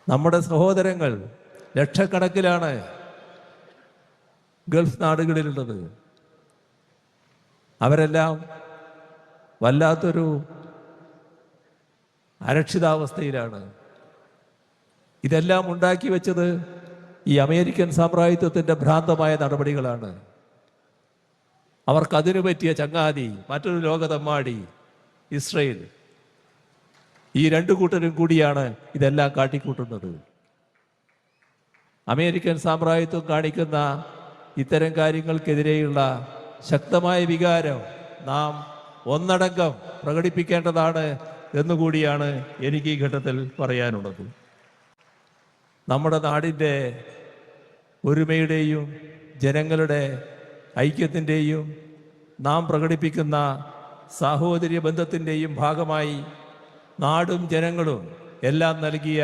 നമ്മുടെ സഹോദരങ്ങൾ ലക്ഷക്കണക്കിലാണ് ഗൾഫ് നാടുകളിലുള്ളത്. അവരെല്ലാം വല്ലാത്തൊരു അരക്ഷിതാവസ്ഥയിലാണ്. ഇതെല്ലാം ഉണ്ടാക്കി വെച്ചത് ഈ അമേരിക്കൻ സാമ്രാജ്യത്വത്തിൻ്റെ ഭ്രാന്തമായ നടപടികളാണ്. അവർക്കതിനു പറ്റിയ ചങ്ങാതി മറ്റൊരു ലോകതമ്മാടി ഇസ്രയേൽ. ഈ രണ്ടു കൂട്ടരും കൂടിയാണ് ഇതെല്ലാം കാട്ടിക്കൂട്ടുന്നത്. അമേരിക്കൻ സാമ്രാജ്യത്വം കാണിക്കുന്ന ഇത്തരം കാര്യങ്ങൾക്കെതിരെയുള്ള ശക്തമായ വികാരം നാം ഒന്നടങ്കം പ്രകടിപ്പിക്കേണ്ടതാണ് എന്നുകൂടിയാണ് എനിക്ക് ഈ ഘട്ടത്തിൽ പറയാനുള്ളത്. നമ്മുടെ നാടിൻ്റെ ഒരുമയുടെയും ജനങ്ങളുടെ ഐക്യത്തിൻ്റെയും നാം പ്രകടിപ്പിക്കുന്ന സാഹോദര്യ ബന്ധത്തിൻ്റെയും ഭാഗമായി നാടും ജനങ്ങളും എല്ലാം നൽകിയ